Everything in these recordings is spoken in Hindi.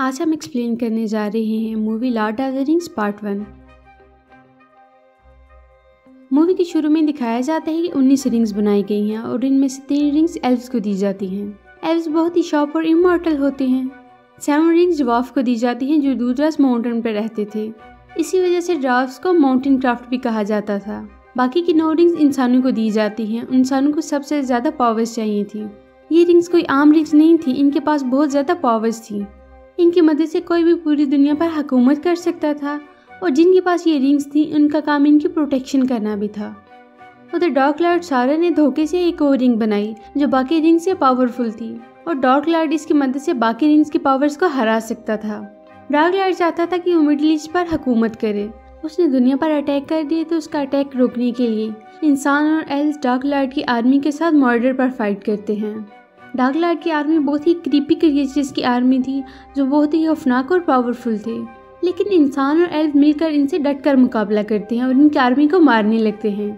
आज हम एक्सप्लेन करने जा रहे हैं movie Lord of the rings part 1। Movie के शुरू में दिखाया जाता है कि 19 रिंग्स बनाई गई हैं और इनमें से 3 रिंग्स एल्व्स को दी जाती हैं। एल्व्स बहुत ही शॉर्प और इमॉर्टल होते हैं। 7 रिंग्स ड्वार्फ को दी जाती हैं जो दूरदराज माउंटेन पर रहते थे। इसी वजह से ड्वार्फ्स को माउंटेन क्राफ्ट भी कहा जाता था। बाकी की 9 रिंग्स इंसानों को दी जाती हैं। इंसानों को सबसे ज़्यादा पावर्स चाहिए थी। ये रिंग्स कोई आम रिंग्स नहीं थी, इनके पास बहुत ज़्यादा पावर्स थी। इनकी मदद से कोई भी पूरी दुनिया पर हुकूमत कर सकता था और जिनके पास ये रिंग्स थी उनका काम इनकी प्रोटेक्शन करना भी था। उधर डार्क लॉर्ड सारन ने धोखे से एक और रिंग बनाई जो बाकी रिंग्स से पावरफुल थी और डार्क लॉर्ड इसकी मदद से बाकी रिंग्स की पावर्स को हरा सकता था। डार्क लॉर्ड चाहता था कि वो मिडिल ईस्ट पर हुकूमत करे। उसने दुनिया पर अटैक कर दिए तो उसका अटैक रोकने के लिए इंसान और एल्व्स डार्क लॉर्ड की आर्मी के साथ मॉर्डर पर फाइट करते हैं। डार्क लॉर्ड की आर्मी बहुत ही क्रीपी क्रिएचर्स की आर्मी थी जो बहुत ही खौफनाक और पावरफुल थे, लेकिन इंसान और एल्व मिलकर इनसे डटकर मुकाबला करते हैं और इनकी आर्मी को मारने लगते हैं।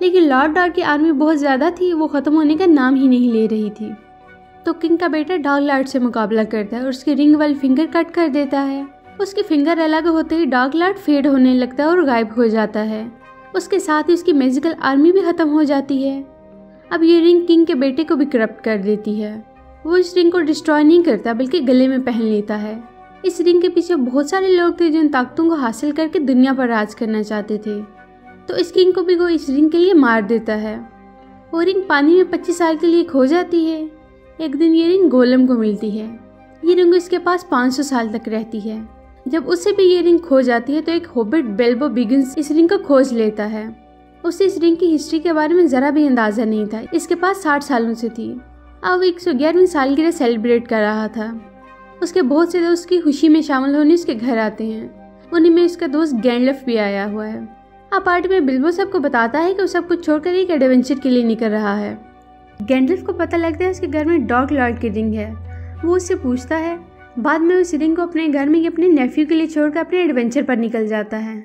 लेकिन लॉर्ड डार्क की आर्मी बहुत ज़्यादा थी, वो ख़त्म होने का नाम ही नहीं ले रही थी। तो किंग का बेटा डार्क लॉर्ड से मुकाबला करता है और उसकी रिंग वाली फिंगर कट कर देता है। उसकी फिंगर अलग होते ही डार्क लॉर्ड फेड होने लगता है और गायब हो जाता है। उसके साथ ही उसकी मैजिकल आर्मी भी ख़त्म हो जाती है। अब ये रिंग किंग के बेटे को भी करप्ट कर देती है। वो इस रिंग को डिस्ट्रॉय नहीं करता बल्कि गले में पहन लेता है। इस रिंग के पीछे बहुत सारे लोग थे जो इन ताकतों को हासिल करके दुनिया पर राज करना चाहते थे। तो इस किंग को भी वो इस रिंग के लिए मार देता है। वो रिंग पानी में 25 साल के लिए खो जाती है। एक दिन ये रिंग गोलम को मिलती है। ये रिंग उसके पास 500 साल तक रहती है। जब उससे भी ये रिंग खो जाती है तो एक हॉबिट बिल्बो बिगिंस इस रिंग को खोज लेता है। उसे इस रिंग की हिस्ट्री के बारे में ज़रा भी अंदाज़ा नहीं था। इसके पास 60 सालों से थी। अब 111वीं सालगिरह सेलिब्रेट कर रहा था। उसके बहुत से दोस्त की खुशी में शामिल होने उसके घर आते हैं। उन्हीं में उसका दोस्त गैंडल्फ भी आया हुआ है। अब पार्टी में बिल्बो सबको बताता है कि वो सब कुछ छोड़कर एक एडवेंचर के लिए निकल रहा है। गैंडल्फ को पता लगता है उसके घर में डार्क लॉर्ड की रिंग है। वो उससे पूछता है। बाद में उस रिंग को अपने घर में अपने नेफ्यू के लिए छोड़कर अपने एडवेंचर पर निकल जाता है।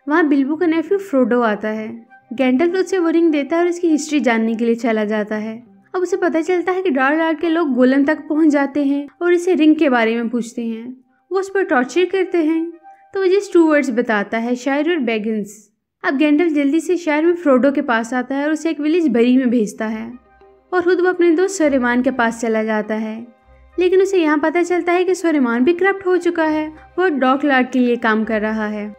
वहाँ बिल्बो का नेफ्यू फ्रोडो आता है। गैंडल्फ उसे वो रिंग देता है और उसकी हिस्ट्री जानने के लिए चला जाता है। अब उसे पता चलता है कि डार्क लॉर्ड के लोग गोलम तक पहुँच जाते हैं और इसे रिंग के बारे में पूछते हैं। वो उस पर टॉर्चर करते हैं तो वो जिस 2 वर्ड्स बताता है, शायर और बैगिंस। अब गैंडल्फ जल्दी से शहर में फ्रोडो के पास आता है और उसे एक विलेज बरी में भेजता है और खुद वो अपने दोस्त सोरेमान के पास चला जाता है। लेकिन उसे यहाँ पता चलता है कि सोरेमान भी करप्ट हो चुका है। वो डार्क लॉर्ड के लिए काम कर रहा है।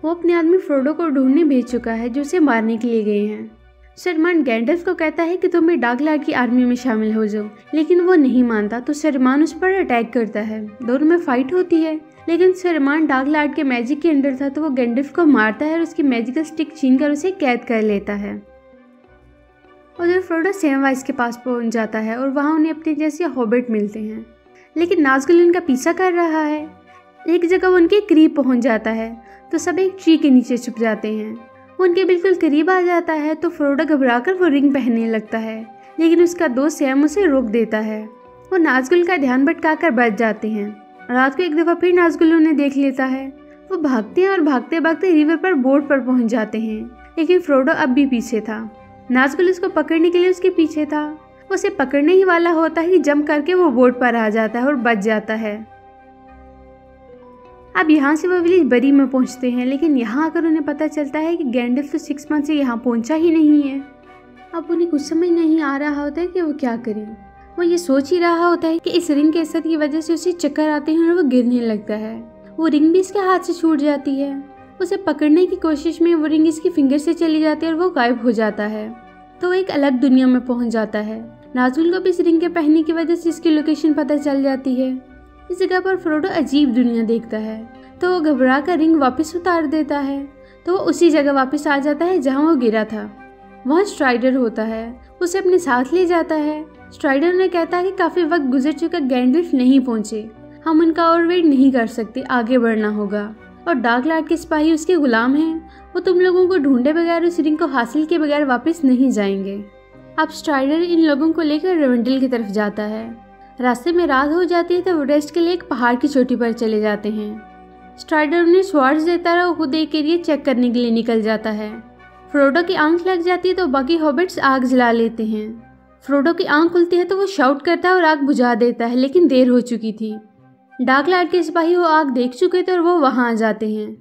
वो अपने आदमी फ्रोडो को ढूंढने भेज चुका है जो उसे मारने के लिए गए हैं। सोरेमान गैंडल्फ को कहता है कि तुम भी डार्क लॉर्ड की आर्मी में शामिल हो जाओ, लेकिन वो नहीं मानता तो सोरेमान उस पर अटैक करता है। दोनों में फाइट होती है, लेकिन सोरेमान डार्क लॉर्ड के मैजिक के अंदर था तो वो गैंडल्फ को मारता है और उसकी मैजिकल स्टिक छीनकर उसे कैद कर लेता है। उधर फ्रोडो सेमवाइस के पास पहुंच जाता है और वहाँ उन्हें अपने जैसे हॉबिट मिलते हैं, लेकिन नाज़गुल उनका पीछा कर रहा है। एक जगह वो उनके करीब पहुंच जाता है तो सब एक ट्री के नीचे छुप जाते हैं। वो उनके बिल्कुल करीब आ जाता है तो फ्रोडो घबराकर वो रिंग पहनने लगता है, लेकिन उसका दोस्त सैम उसे रोक देता है। वो नाज़गुल का ध्यान भटकाकर बच जाते हैं। रात को एक दफ़ा फिर नाज़गुल उन्हें देख लेता है। वो भागते हैं और भागते भागते रिवर पर बोट पर पहुंच जाते हैं, लेकिन फ्रोडो अब भी पीछे था। नाज़गुल उसको पकड़ने के लिए उसके पीछे था। वो उसे पकड़ने ही वाला होता है कि जंप करके वो बोट पर आ जाता है और बच जाता है। अब यहाँ से वो विलेज बरी में पहुँचते हैं, लेकिन यहाँ आकर उन्हें पता चलता है कि गैंडल्फ तो 6 मंथ से यहाँ पहुँचा ही नहीं है। अब उन्हें कुछ समझ नहीं आ रहा होता है कि वो क्या करें। वो ये सोच ही रहा होता है कि इस रिंग के असर की वजह से उसे चक्कर आते हैं और वो गिरने लगता है। वो रिंग भी इसके हाथ से छूट जाती है। उसे पकड़ने की कोशिश में वो रिंग इसकी फिंगर से चली जाती है और वो गायब हो जाता है। तो वो एक अलग दुनिया में पहुँच जाता है। नाज़गुल को भी इस रिंग के पहनने की वजह से इसकी लोकेशन पता चल जाती है। इस जगह पर फ्रोडो अजीब दुनिया देखता है तो वो घबरा कर रिंग वापस उतार देता है। तो वो उसी जगह वापस आ जाता है जहाँ वो गिरा था। वहाँ स्ट्राइडर होता है, उसे अपने साथ ले जाता है। स्ट्राइडर ने कहता है कि काफ़ी वक्त गुजर चुका, गैंडल्फ नहीं पहुँचे, हम उनका और वेट नहीं कर सकते, आगे बढ़ना होगा। और डार्क लॉर्ड के सिपाही उसके गुलाम हैं, वो तुम लोगों को ढूंढे बगैर उस रिंग को हासिल किए बगैर वापस नहीं जाएंगे। अब स्ट्राइडर इन लोगों को लेकर रेवेंडल की तरफ जाता है। रास्ते में रात हो जाती है तो वो रेस्ट के लिए एक पहाड़ की चोटी पर चले जाते हैं। स्ट्राइडर उन्हें स्वॉर्ड्स देता है और खुद एक एरिया चेक करने के लिए निकल जाता है। फ्रोडो की आंख लग जाती है तो बाकी हॉबिट्स आग जला लेते हैं। फ्रोडो की आंख खुलती है तो वो शाउट करता है और आग बुझा देता है, लेकिन देर हो चुकी थी। डार्क लाइट के सिपाही वो आग देख चुके थे और वो वहाँ आ जाते हैं।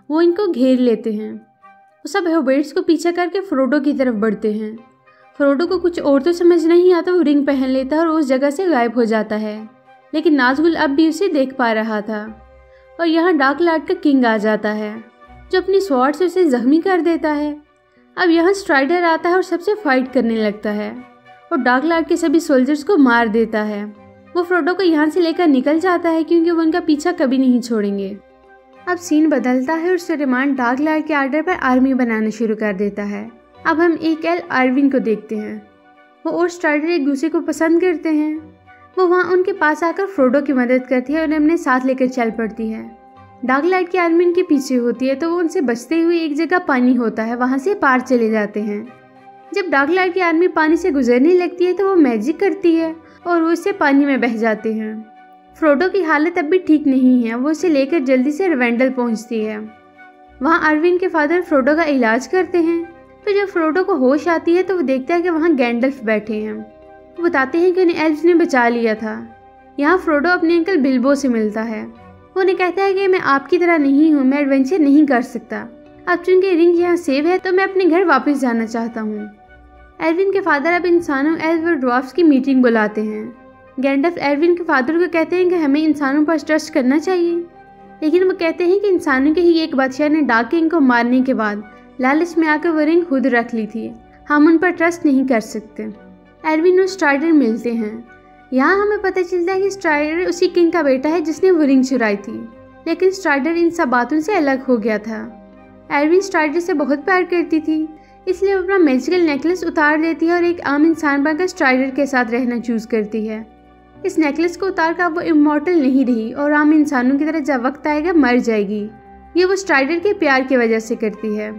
वो इनको घेर लेते हैं। वो सब होबेट्स को पीछा करके फ्रोडो की तरफ बढ़ते हैं। फ्रोडो को कुछ और तो समझ नहीं आता, वो रिंग पहन लेता है और उस जगह से गायब हो जाता है। लेकिन नाज़गुल अब भी उसे देख पा रहा था और यहाँ डार्क लाइट का किंग आ जाता है, जो अपनी स्वॉर्ड से उसे जख्मी कर देता है। अब यहाँ स्ट्राइडर आता है और सबसे फाइट करने लगता है और डार्क लाइट के सभी सोल्जर्स को मार देता है। वो फ्रोडो को यहाँ से लेकर निकल जाता है क्योंकि वो उनका पीछा कभी नहीं छोड़ेंगे। अब सीन बदलता है और सुलेमान डार्क लाइट के आर्डर पर आर्मी बनाना शुरू कर देता है। अब हम एल आर्विन को देखते हैं। वो और स्ट्राइडर एक दूसरे को पसंद करते हैं। वो वहाँ उनके पास आकर फ्रोडो की मदद करती है और उन्हें अपने साथ लेकर चल पड़ती है। डार्क लाइट की आर्मी उनके पीछे होती है तो वो उनसे बचते हुए एक जगह पानी होता है वहाँ से पार चले जाते हैं। जब डार्क लाइट की आर्मी पानी से गुजरने लगती है तो वो मैजिक करती है और वो उससे पानी में बह जाते हैं। फ्रोडो की हालत अब भी ठीक नहीं है। वो उसे लेकर जल्दी से रिवेंडल पहुंचती है। वहाँ आर्विन के फादर फ्रोडो का इलाज करते हैं। तो जब फ्रोडो को होश आती है तो वो देखता है कि वहाँ गैंडल्फ बैठे हैं। वो बताते हैं कि उन्हें एल्व्स ने बचा लिया था। यहाँ फ्रोडो अपने अंकल बिल्बो से मिलता है। वो उन्हें कहता है कि मैं आपकी तरह नहीं हूँ, मैं एडवेंचर नहीं कर सकता। अब चूंकि रिंग यहाँ सेव है तो मैं अपने घर वापस जाना चाहता हूँ। एल्विन के फादर अब इंसानों, एल्व और ड्वार्फ्स की मीटिंग बुलाते हैं। गैंडल्फ एल्विन के फादर को कहते हैं कि हमें इंसानों पर ट्रस्ट करना चाहिए, लेकिन वो कहते हैं कि इंसानों के ही एक बादशाह ने डार्क किंग को मारने के बाद लालच में आकर वो रिंग खुद रख ली थी। हम उन पर ट्रस्ट नहीं कर सकते। एल्विन और स्ट्राइडर मिलते हैं। यहाँ हमें पता चलता है कि स्ट्राइडर उसी किंग का बेटा है जिसने वो रिंग चुराई थी, लेकिन स्ट्राइडर इन सब बातों से अलग हो गया था। एल्विन स्ट्राइडर से बहुत प्यार करती थी, इसलिए वो अपना मैजिकल नेकलेस उतार देती है और एक आम इंसान बनकर स्ट्राइडर के साथ रहना चूज करती है। इस नेकलेस को उतार कर वो इमॉर्टल नहीं रही और आम इंसानों की तरह जब वक्त आएगा मर जाएगी। ये वो स्ट्राइडर के प्यार की वजह से करती है।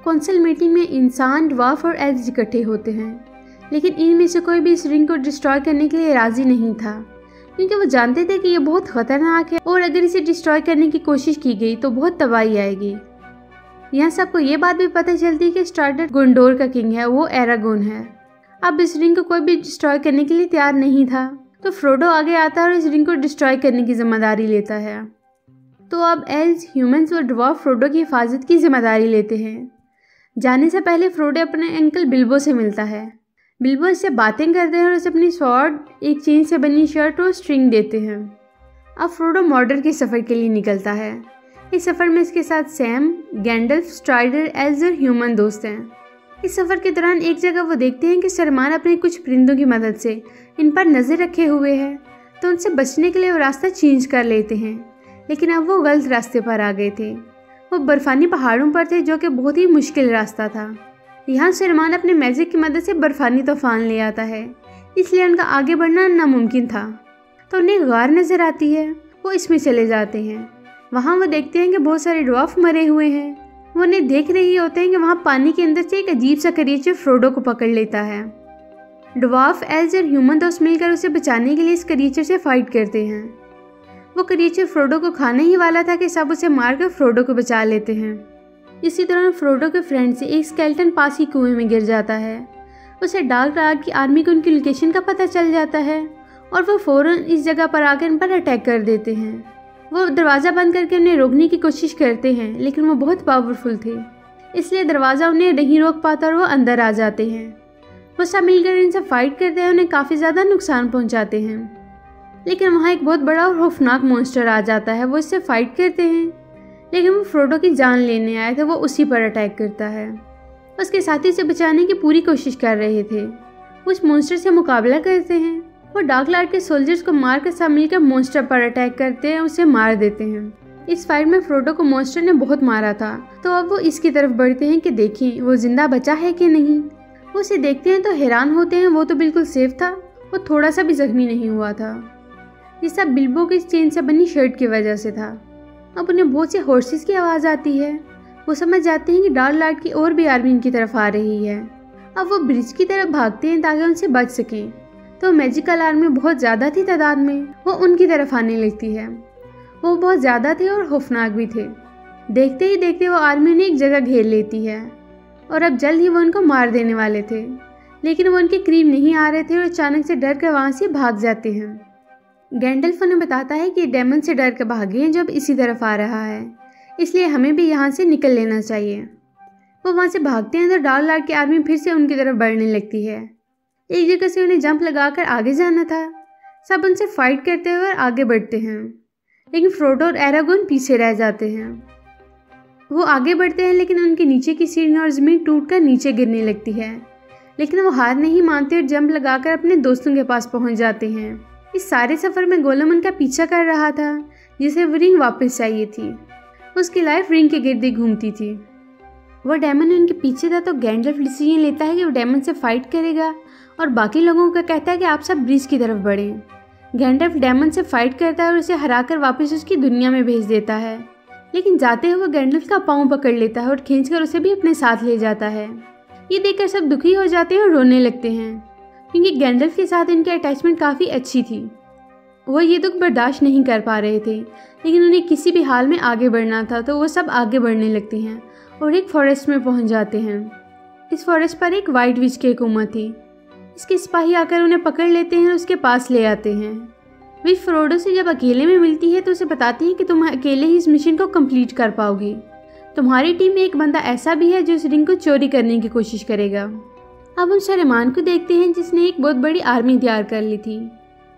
काउंसिल मीटिंग में इंसान, ड्वार्फ और एल्व्स इकट्ठे होते हैं, लेकिन इनमें से कोई भी इस रिंग को डिस्ट्रॉय करने के लिए राजी नहीं था, क्योंकि वो जानते थे कि ये बहुत खतरनाक है और अगर इसे डिस्ट्रॉय करने की कोशिश की गई तो बहुत तबाही आएगी। यहाँ सबको ये बात भी पता चलती है कि स्ट्राइडर गुंडोर का किंग है, वो एरागोन है। अब इस रिंग को कोई भी डिस्ट्रॉय करने के लिए तैयार नहीं था, तो फ्रोडो आगे आता है और इस रिंग को डिस्ट्रॉय करने की जिम्मेदारी लेता है। तो अब एल्व्स, ह्यूमंस और ड्वार्फ फ्रोडो की हिफाजत की जिम्मेदारी लेते हैं। जाने से पहले फ्रोडो अपने अंकल बिल्बो से मिलता है। बिल्बो इससे बातें करते हैं और उसे अपनी स्वॉर्ड, एक चेन से बनी शर्ट और स्ट्रिंग देते हैं। अब फ्रोडो मॉर्डर के सफ़र के लिए निकलता है। इस सफ़र में इसके साथ सैम, गैंडल्फ, स्ट्राइडर, एल्व्स और ह्यूमन दोस्त हैं। इस सफ़र के दौरान एक जगह वो देखते हैं कि सरमान अपने कुछ परिंदों की मदद से इन पर नज़र रखे हुए है, तो उनसे बचने के लिए वो रास्ता चेंज कर लेते हैं। लेकिन अब वो गलत रास्ते पर आ गए थे। वो बर्फानी पहाड़ों पर थे, जो कि बहुत ही मुश्किल रास्ता था। यहाँ सरमान अपने मैजिक की मदद से बर्फानी तूफान ले आता है, इसलिए उनका आगे बढ़ना नामुमकिन था। तो उन्हें गार नज़र आती है। वो इसमें चले जाते हैं। वहाँ वो देखते हैं कि बहुत सारे ड्वार्फ मरे हुए हैं। वो उन्हें देख रहे होते हैं कि वहाँ पानी के अंदर से एक अजीब सा क्रिएचर फ्रोडो को पकड़ लेता है। ड्वार्फ, एल्व्स और ह्यूमन दोस्त मिलकर उसे बचाने के लिए इस क्रिएचर से फाइट करते हैं। वो क्रिएचर फ्रोडो को खाने ही वाला था कि सब उसे मारकर फ्रोडो को बचा लेते हैं। इसी दौरान फ्रोडो के फ्रेंड से एक स्केलेटन पास ही कुएं में गिर जाता है। उसे डार्क लाइट की आर्मी को उनकी लोकेशन का पता चल जाता है और वो फौरन इस जगह पर आकर इन पर अटैक कर देते हैं। वो दरवाज़ा बंद करके उन्हें रोकने की कोशिश करते हैं, लेकिन वो बहुत पावरफुल थे, इसलिए दरवाज़ा उन्हें नहीं रोक पाता और वो अंदर आ जाते हैं। वो सब मिलकर इनसे फाइट करते हैं, उन्हें काफ़ी ज़्यादा नुकसान पहुंचाते हैं। लेकिन वहाँ एक बहुत बड़ा और खौफनाक मॉन्स्टर आ जाता है। वो इससे फाइट करते हैं, लेकिन वो फ्रोडो की जान लेने आए थे। वो उसी पर अटैक करता है। उसके साथी से बचाने की पूरी कोशिश कर रहे थे। उस मॉन्स्टर से मुकाबला करते हैं। वो डार्क लाइट के सोल्जर्स को मारकर सब मिलकर मॉन्स्टर पर अटैक करते हैं, उसे मार देते हैं। इस फाइट में फ्रोडो को मॉन्स्टर ने बहुत मारा था, तो अब वो इसकी तरफ बढ़ते हैं कि देखें वो जिंदा बचा है कि नहीं। वो उसे देखते हैं तो हैरान होते हैं, वो तो बिल्कुल सेफ था, वो थोड़ा सा भी जख्मी नहीं हुआ था। ये सब बिल्बो की चेन से बनी शर्ट की वजह से था। अब उन्हें बहुत से हॉर्सेस की आवाज़ आती है। वो समझ जाते हैं कि डार्क लाइट की और भी आर्मी इनकी तरफ आ रही है। अब वो ब्रिज की तरफ भागते हैं ताकि उनसे बच सकें। तो मैजिकल आर्मी बहुत ज़्यादा थी तादाद में, वो उनकी तरफ आने लगती है। वो बहुत ज़्यादा थे और खौफनाक भी थे। देखते ही देखते वो आर्मी उन्हें एक जगह घेर लेती है और अब जल्द ही वो उनको मार देने वाले थे, लेकिन वो उनके करीब नहीं आ रहे थे और अचानक से डर कर वहाँ से भाग जाते हैं। गैंडल्फ उन्हें बताता है कि डेमन से डर के भागे हैं जो अब इसी तरफ आ रहा है, इसलिए हमें भी यहाँ से निकल लेना चाहिए। वो वहाँ से भागते हैं तो डार्क लॉर्ड की आर्मी फिर से उनकी तरफ बढ़ने लगती है। एक जगह से उन्हें जंप लगाकर आगे जाना था। सब उनसे फाइट करते हुए आगे बढ़ते हैं, लेकिन फ्रोडो और एरागोन पीछे रह जाते हैं। वो आगे बढ़ते हैं लेकिन उनके नीचे की सीढ़ी और ज़मीन टूटकर नीचे गिरने लगती है, लेकिन वो हार नहीं मानते और जंप लगाकर अपने दोस्तों के पास पहुंच जाते हैं। इस सारे सफ़र में गोलम उनका पीछा कर रहा था, जिसे वो रिंग वापस चाहिए थी। उसकी लाइफ रिंग के गिर्द घूमती थी। वो डेमन उनके पीछे था तो गैंडल्फ डिसीजन लेता है कि वो डेमन से फाइट करेगा और बाकी लोगों को कहता है कि आप सब ब्रिज की तरफ बढ़ें। गैंडल्फ डेमन से फाइट करता है और उसे हराकर वापस उसकी दुनिया में भेज देता है, लेकिन जाते हुए गैंडल्फ का पाँव पकड़ लेता है और खींचकर उसे भी अपने साथ ले जाता है। ये देखकर सब दुखी हो जाते हैं और रोने लगते हैं, क्योंकि गैंडल्फ के साथ इनकी अटैचमेंट काफ़ी अच्छी थी। वो ये दुख बर्दाश्त नहीं कर पा रहे थे, लेकिन उन्हें किसी भी हाल में आगे बढ़ना था, तो वो सब आगे बढ़ने लगते हैं और एक फॉरेस्ट में पहुंच जाते हैं। इस फॉरेस्ट पर एक वाइट विच की हुकूमत थी। इसके सिपाही आकर उन्हें पकड़ लेते हैं और उसके पास ले आते हैं। विच फ्रोडो से जब अकेले में मिलती है तो उसे बताती है कि तुम अकेले ही इस मिशन को कंप्लीट कर पाओगी। तुम्हारी टीम में एक बंदा ऐसा भी है जो इस रिंग को चोरी करने की कोशिश करेगा। अब हम सरेमान को देखते हैं, जिसने एक बहुत बड़ी आर्मी तैयार कर ली थी।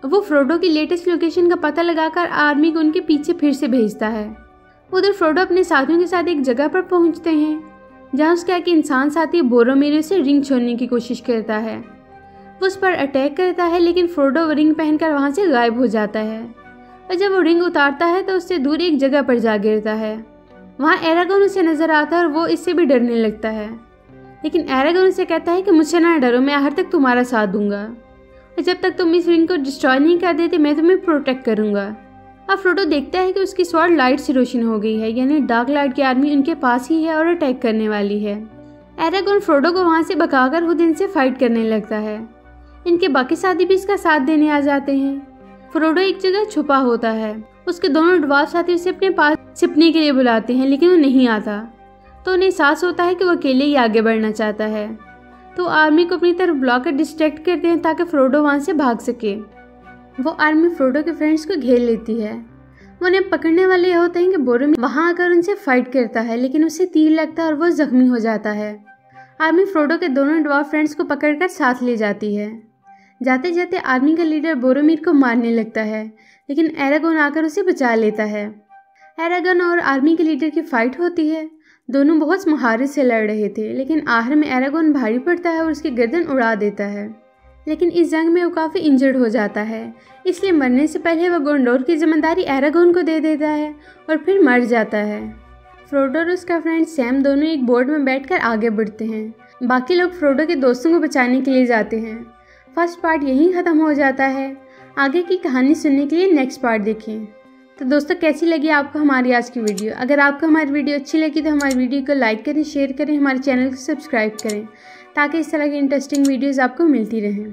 वो फ्रोडो की लेटेस्ट लोकेशन का पता लगाकर आर्मी को उनके पीछे फिर से भेजता है। उधर फ्रोडो अपने साथियों के साथ एक जगह पर पहुंचते हैं, जहां उसका एक इंसान साथी बोरोमीर से रिंग छोड़ने की कोशिश करता है। वो उस पर अटैक करता है, लेकिन फ्रोडो रिंग पहनकर वहां से गायब हो जाता है और जब वो रिंग उतारता है तो उससे दूर एक जगह पर जा गिरता है। वहाँ एरागोन उसे नजर आता है और वो इससे भी डरने लगता है, लेकिन एरागोन उसे कहता है कि मुझसे ना डरो, मैं आखिर तक तुम्हारा साथ दूंगा और जब तक तुम इस रिंग को डिस्ट्रॉय नहीं कर देते मैं तुम्हें प्रोटेक्ट करूंगा। अब फ्रोडो देखता है कि उसकी स्वॉर्ड लाइट से रोशन हो गई है, यानी डार्क लॉर्ड की आर्मी उनके पास ही है और अटैक करने वाली है। एरागोन फ्रोडो को वहाँ से भगाकर खुद इनसे फाइट करने लगता है। इनके बाकी साथी भी इसका साथ देने आ जाते हैं। फ्रोडो एक जगह छुपा होता है। उसके दोनों ड्वार्फ साथी उसे अपने पास छिपने के लिए बुलाते हैं, लेकिन वो नहीं आता, तो उन्हें एहसास होता है कि वो अकेले ही आगे बढ़ना चाहता है। तो आर्मी को अपनी तरफ बुलाकर डिस्ट्रैक्ट करते हैं ताकि फ्रोडो वहाँ से भाग सके। वो आर्मी फ्रोडो के फ्रेंड्स को घेर लेती है। वो उन्हें पकड़ने वाले होते हैं कि बोरोमीर वहाँ आकर उनसे फाइट करता है, लेकिन उसे तीर लगता है और वो जख्मी हो जाता है। आर्मी फ्रोडो के दोनों ड्वार्फ फ्रेंड्स को पकड़कर साथ ले जाती है। जाते जाते आर्मी का लीडर बोरोमीर को मारने लगता है, लेकिन एरागोन आकर उसे बचा लेता है। एरागोन और आर्मी के लीडर की फाइट होती है। दोनों बहुत महारत से लड़ रहे थे, लेकिन आखिर में एरागोन भारी पड़ता है और उसकी गर्दन उड़ा देता है। लेकिन इस जंग में वो काफ़ी इंजर्ड हो जाता है, इसलिए मरने से पहले वह गोंडोर की जिम्मेदारी एरागोन को दे देता है और फिर मर जाता है। फ्रोडो और उसका फ्रेंड सैम दोनों एक बोट में बैठकर आगे बढ़ते हैं। बाकी लोग फ्रोडो के दोस्तों को बचाने के लिए जाते हैं। फर्स्ट पार्ट यहीं ख़त्म हो जाता है। आगे की कहानी सुनने के लिए नेक्स्ट पार्ट देखें। तो दोस्तों, कैसी लगी आपको हमारी आज की वीडियो? अगर आपको हमारी वीडियो अच्छी लगी तो हमारी वीडियो को लाइक करें, शेयर करें, हमारे चैनल को सब्सक्राइब करें, ताकि इस तरह की इंटरेस्टिंग वीडियोज़ आपको मिलती रहें।